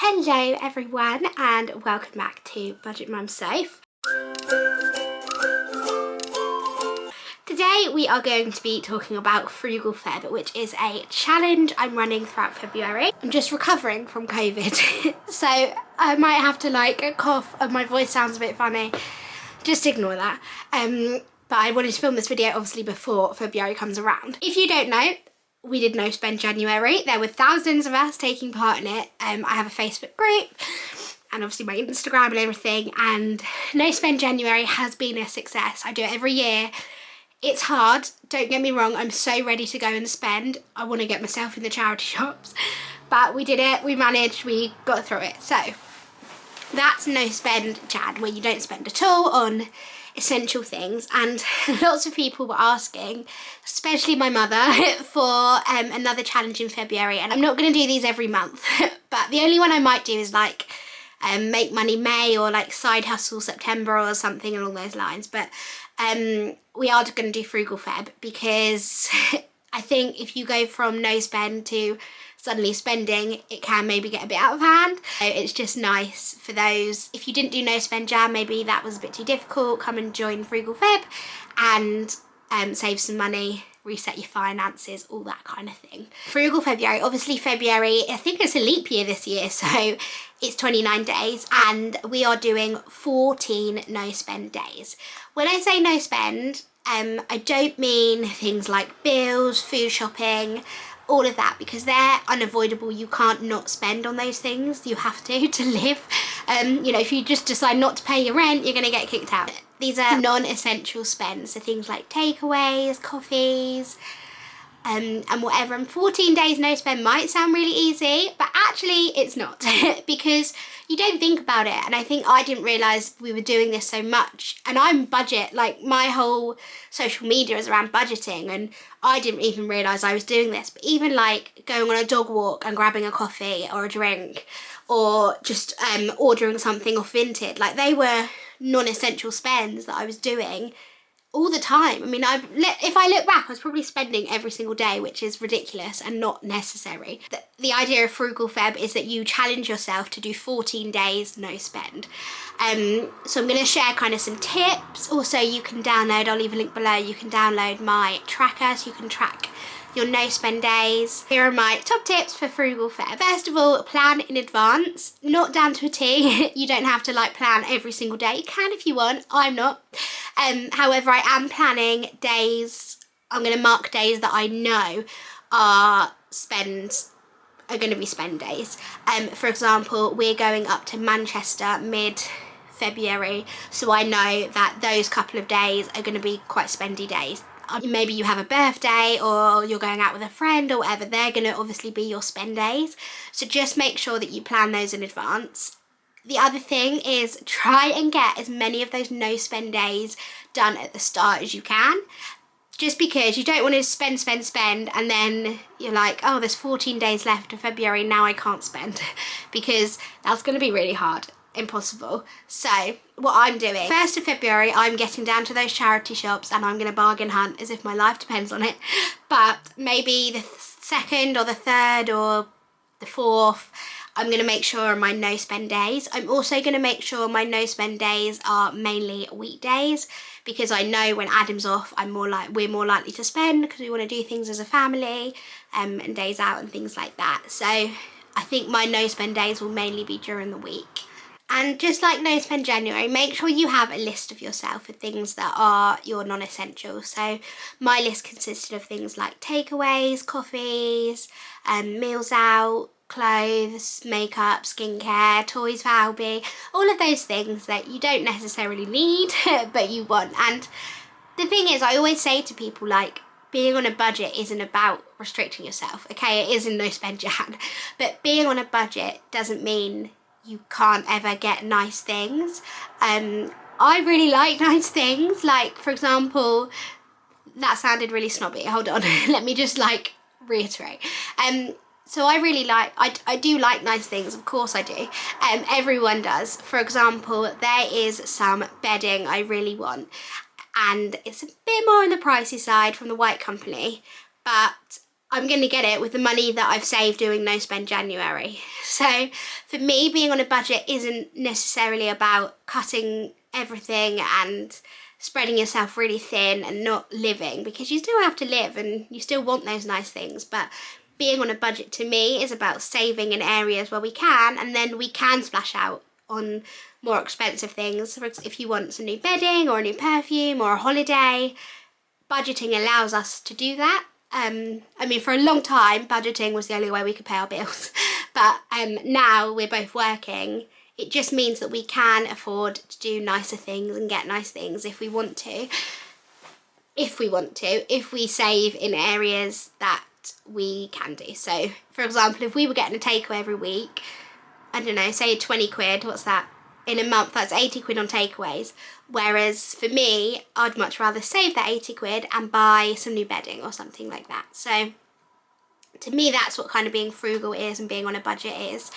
Hello everyone and welcome back to Budget Mum Safe. Today we are going to be talking about Frugal Feb, which is a challenge I'm running throughout February. I'm just recovering from COVID, so I might have to cough and my voice sounds a bit funny. Just ignore that. But I wanted to film this video obviously before February comes around. If you don't know, we did No Spend January. There were thousands of us taking part in it. I have a Facebook group and obviously my Instagram and everything, and No Spend January has been a success. I do it every year. It's hard, don't get me wrong, I'm so ready to go and spend. I want to get myself in the charity shops, but we did it, we managed, we got through it. So that's No Spend Jan, where you don't spend at all on essential things. And lots of people were asking, especially my mother, for another challenge in February. And I'm not going to do these every month, but the only one I might do is Make Money May or Side Hustle September or something along those lines. But we are going to do Frugal Feb, because I think if you go from no spend to suddenly spending, it can maybe get a bit out of hand. So it's just nice for those, if you didn't do No Spend Jan, maybe that was a bit too difficult, come and join Frugal Feb and save some money, reset your finances, all that kind of thing. Frugal February, obviously February, I think it's a leap year this year, so it's 29 days and we are doing 14 no spend days. When I say no spend, I don't mean things like bills, food shopping, all of that, because they're unavoidable. You can't not spend on those things. You have to live. You know, if you just decide not to pay your rent, you're going to get kicked out. These are non-essential spends, so things like takeaways, coffees, and whatever. And 14 days no spend might sound really easy, but actually it's not, because you don't think about it. And I think I didn't realise we were doing this so much. And I'm budget, my whole social media is around budgeting, and I didn't even realise I was doing this. But even going on a dog walk and grabbing a coffee or a drink, or just ordering something off Vinted, they were non-essential spends that I was doing all the time. I mean, if I look back, I was probably spending every single day, which is ridiculous and not necessary. The idea of Frugal Feb is that you challenge yourself to do 14 days no spend. So I'm going to share kind of some tips. Also, you can download, I'll leave a link below, you can download my tracker so you can track your no spend days. Here are my top tips for Frugal Feb. First of all, plan in advance, not down to a T. You don't have to plan every single day. You can if you want, I'm not. However, I am planning days. I'm going to mark days that I know are going to be spend days. For example, we're going up to Manchester mid-February, so I know that those couple of days are going to be quite spendy days. Maybe you have a birthday or you're going out with a friend or whatever, they're going to obviously be your spend days. So just make sure that you plan those in advance. The other thing is try and get as many of those no spend days done at the start as you can. Just because you don't want to spend and then you're like, oh, there's 14 days left of February, now I can't spend, because that's going to be really hard. Impossible. So what I'm doing, 1st of February, I'm getting down to those charity shops and I'm going to bargain hunt as if my life depends on it. But maybe the 2nd or the 3rd or the 4th, I'm going to make sure on my no spend days. I'm also going to make sure my no spend days are mainly weekdays, because I know when Adam's off, we're more likely to spend, because we want to do things as a family, and days out and things like that. So I think my no spend days will mainly be during the week. And just like No Spend January, make sure you have a list of yourself of things that are your non-essentials. So my list consisted of things like takeaways, coffees, meals out, clothes, makeup, skincare, toys for Albie, all of those things that you don't necessarily need but you want. And the thing is, I always say to people, being on a budget isn't about restricting yourself. Okay, it is in No Spend Jan, but being on a budget doesn't mean you can't ever get nice things. I really like nice things, for example, that sounded really snobby, hold on, let me just reiterate. So I really I do like nice things, of course I do. Everyone does. For example, there is some bedding I really want, and it's a bit more on the pricey side from the White Company, but I'm going to get it with the money that I've saved doing No Spend January. So for me, being on a budget isn't necessarily about cutting everything and spreading yourself really thin and not living, because you still have to live and you still want those nice things. But being on a budget to me is about saving in areas where we can, and then we can splash out on more expensive things. If you want some new bedding or a new perfume or a holiday, budgeting allows us to do that. I mean, for a long time, budgeting was the only way we could pay our bills. But now we're both working. It just means that we can afford to do nicer things and get nice things if we want to. If we save in areas that we can do. So, for example, if we were getting a takeaway every week, I don't know, say 20 quid, what's that? In a month, that's 80 quid on takeaways. Whereas for me, I'd much rather save that 80 quid and buy some new bedding or something like that. So to me, that's what kind of being frugal is and being on a budget is.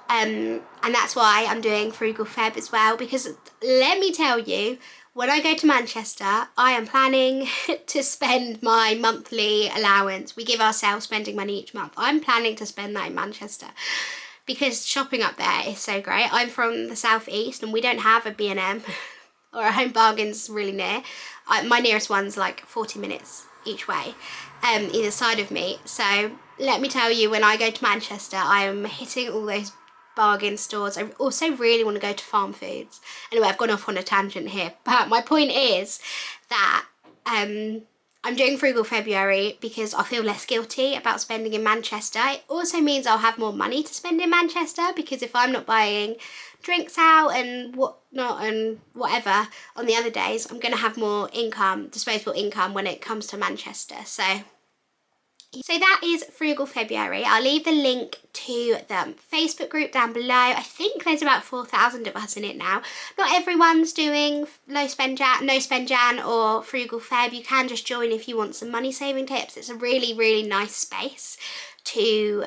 And that's why I'm doing Frugal Feb as well, because let me tell you, when I go to Manchester, I am planning to spend my monthly allowance. We give ourselves spending money each month. I'm planning to spend that in Manchester, because shopping up there is so great. I'm from the southeast and we don't have a B&M or a Home Bargains really near. My nearest one's like 40 minutes each way, either side of me. So let me tell you, when I go to Manchester, I am hitting all those bargain stores. I also really want to go to farm foods. Anyway, I've gone off on a tangent here, but my point is that I'm doing Frugal February because I feel less guilty about spending in Manchester. It also means I'll have more money to spend in Manchester, because if I'm not buying drinks out and whatnot and whatever on the other days, I'm going to have more income, disposable income, when it comes to Manchester. So that is Frugal February. I'll leave the link to the Facebook group down below. I think there's about 4,000 of us in it now. Not everyone's doing No Spend Jan or Frugal Feb. You can just join if you want some money saving tips. It's a really, really nice space to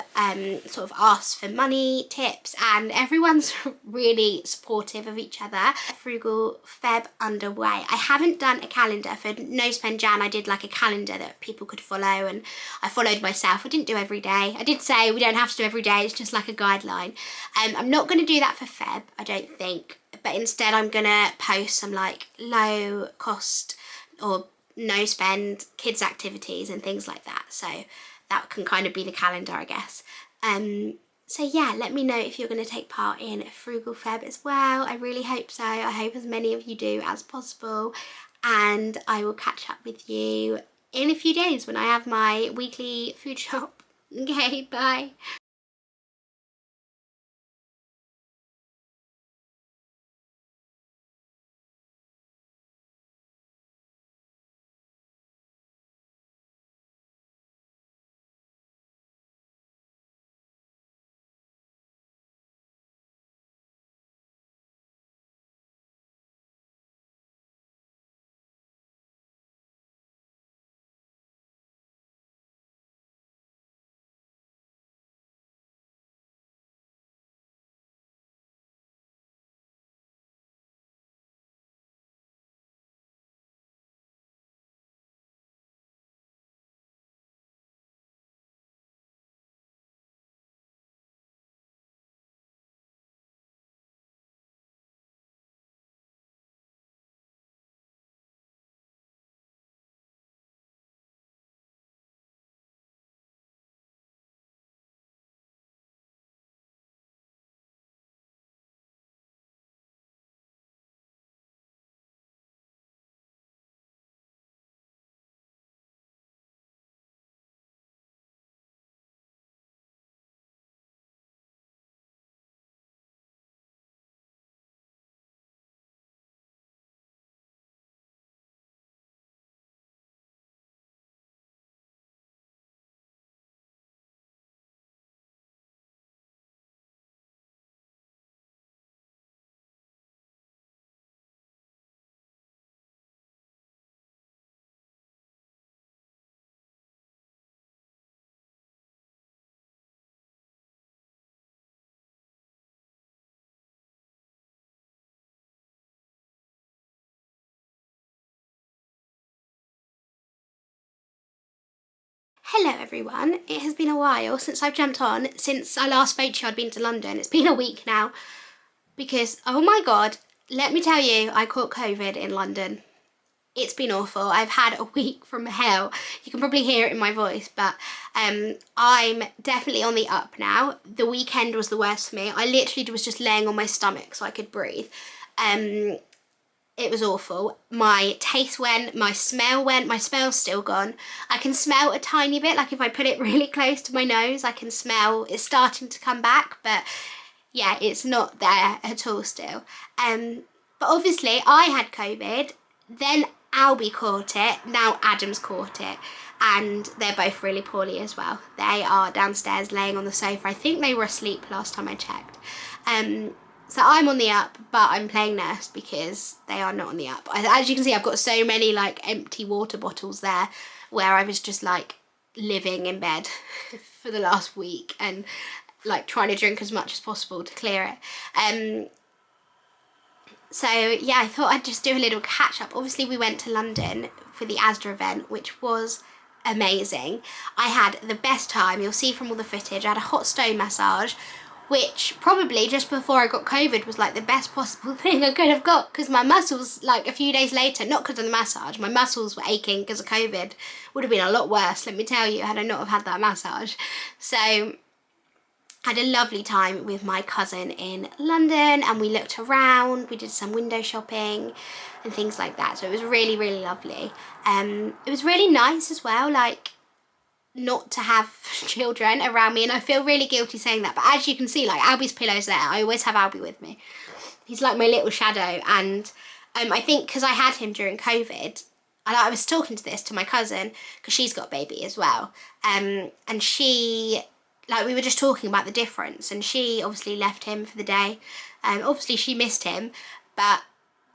sort of ask for money tips, and everyone's really supportive of each other. Frugal Feb underway. I haven't done a calendar for No Spend Jan. I did like a calendar that people could follow, and I followed myself. I didn't do every day. I did say we don't have to do every day, it's just like a guideline. I'm not going to do that for Feb, I don't think, but instead I'm going to post some like low cost or no spend kids activities and things like that. So that can kind of be the calendar, I guess. So yeah, let me know if you're going to take part in Frugal Feb as well. I really hope so. I hope as many of you do as possible. And I will catch up with you in a few days when I have my weekly food shop. Okay, bye. Hello everyone, it has been a while since I've jumped on. Since I last spoke to you, I'd been to London. It's been a week now because, oh my god, let me tell you, I caught COVID in London. It's been awful. I've had a week from hell. You can probably hear it in my voice, but I'm definitely on the up now. The weekend was the worst for me. I literally was just laying on my stomach so I could breathe. It was awful. My taste went, my smell went, my smell's still gone. I can smell a tiny bit, like if I put it really close to my nose, I can smell it's starting to come back, but yeah, it's not there at all still. But obviously I had COVID, then Albie caught it, now Adam's caught it, and they're both really poorly as well. They are downstairs laying on the sofa. I think they were asleep last time I checked. So I'm on the up, but I'm playing nurse because they are not on the up. As you can see, I've got so many like empty water bottles there where I was just like living in bed for the last week and like trying to drink as much as possible to clear it. So yeah, I thought I'd just do a little catch up. Obviously we went to London for the Asda event, which was amazing. I had the best time. You'll see from all the footage. I had a hot stone massage, which probably just before I got COVID was like the best possible thing I could have got, because my muscles, like a few days later, not because of the massage, my muscles were aching because of COVID. Would have been a lot worse, let me tell you, had I not have had that massage. So I had a lovely time with my cousin in London and we looked around, we did some window shopping and things like that. So it was really, really lovely. It was really nice as well, like not to have children around me, and I feel really guilty saying that, but as you can see, like Albie's pillow's there. I always have Albie with me. He's like my little shadow, and I think because I had him during COVID, and I was talking to this to my cousin because she's got a baby as well, and she, like, we were just talking about the difference, and she obviously left him for the day. Obviously she missed him, but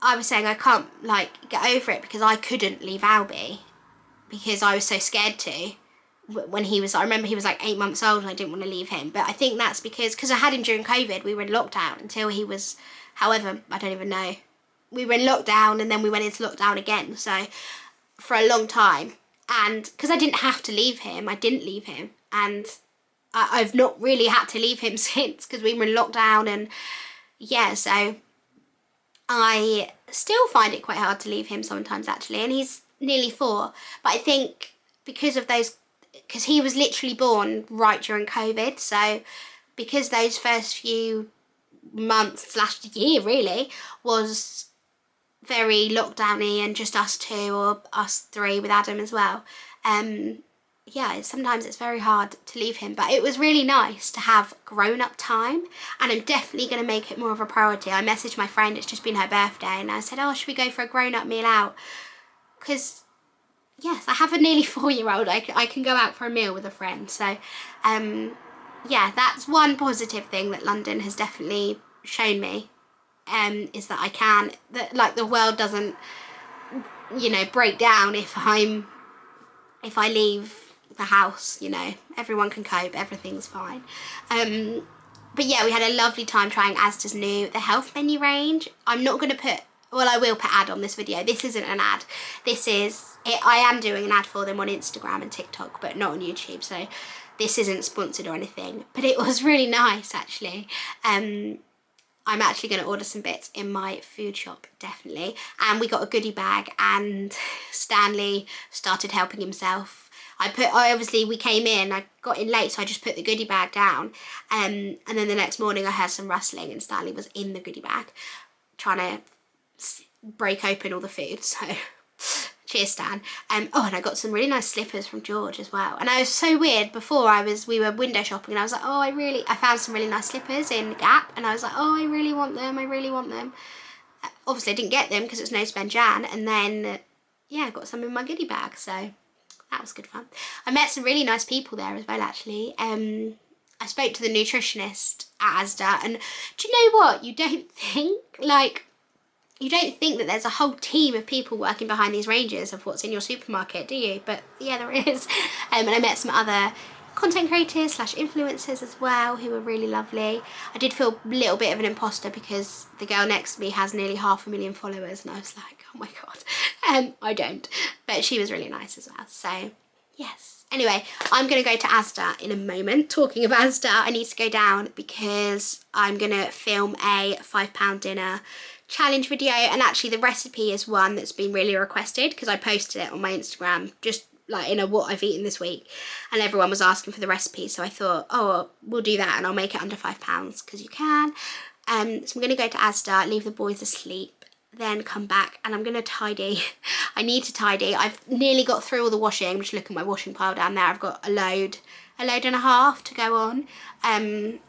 I was saying I can't like get over it because I couldn't leave Albie because I was so scared to. When he was, I remember he was like 8 months old and I didn't want to leave him. But I think that's because I had him during COVID. We were in lockdown until he was, however, I don't even know. We were in lockdown and then we went into lockdown again. So for a long time. And because I didn't have to leave him, I didn't leave him. And I've not really had to leave him since because we were in lockdown. And yeah, so I still find it quite hard to leave him sometimes actually. And he's nearly 4. But I think because of those, because he was literally born right during COVID, so because those first few months / year really was very lockdowny and just us 2 or us 3 with Adam as well, yeah, sometimes it's very hard to leave him, but it was really nice to have grown-up time, and I'm definitely going to make it more of a priority. I messaged my friend, it's just been her birthday, and I said, oh, should we go for a grown-up meal out? Because yes, I have a nearly 4-year-old. I can go out for a meal with a friend. So, yeah, that's one positive thing that London has definitely shown me, is that I can, that like the world doesn't, you know, break down if I leave the house, you know, everyone can cope, everything's fine. But yeah, we had a lovely time trying Asda's new, the health menu range. I'm not going to put, well, I will put ad on this video. This isn't an ad. This is, I am doing an ad for them on Instagram and TikTok, but not on YouTube. So this isn't sponsored or anything, but it was really nice actually. I'm actually going to order some bits in my food shop, definitely. And we got a goodie bag and Stanley started helping himself. Obviously we came in, I got in late, so I just put the goodie bag down. And then the next morning I heard some rustling and Stanley was in the goodie bag trying to break open all the food, so cheers Stan. Oh, and I got some really nice slippers from George as well. And I was so weird, before we were window shopping and I was like, oh, I found some really nice slippers in Gap and I was like, oh, I really want them. Obviously I didn't get them because it's no spend Jan, and then yeah, I got some in my goodie bag, so that was good fun. I met some really nice people there as well actually. I spoke to the nutritionist at Asda, and do you know what? You don't think that there's a whole team of people working behind these ranges of what's in your supermarket, do you? But yeah, there is. And I met some other content creators / influencers as well who were really lovely. I did feel a little bit of an imposter because the girl next to me has nearly 500,000 followers and I was like, oh my god. I don't. But she was really nice as well. So yes. Anyway, I'm going to go to Asda in a moment. Talking of Asda, I need to go down because I'm going to film a £5 dinner challenge video, and actually the recipe is one that's been really requested because I posted it on my Instagram, just like in a what I've eaten this week, and everyone was asking for the recipe, so I thought, oh, we'll do that and I'll make it under £5 because you can. So I'm going to go to Asda, leave the boys asleep, then come back, and I'm going to tidy. I need to tidy. I've nearly got through all the washing. Just look at my washing pile down there. I've got a load and a half to go on. And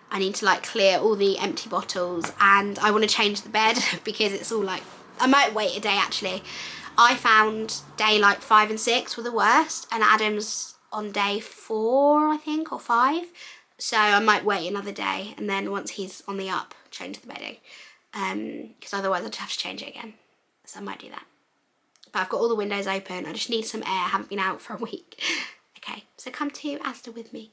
I need to like clear all the empty bottles, and I want to change the bed because it's all like, I might wait a day actually. I found day like 5 and 6 were the worst, and Adam's on day 4, I think, or 5. So I might wait another day, and then once he's on the up, change the bedding. Because otherwise I'd have to change it again. So I might do that. But I've got all the windows open. I just need some air. I haven't been out for a week. Okay, so come to Asda with me.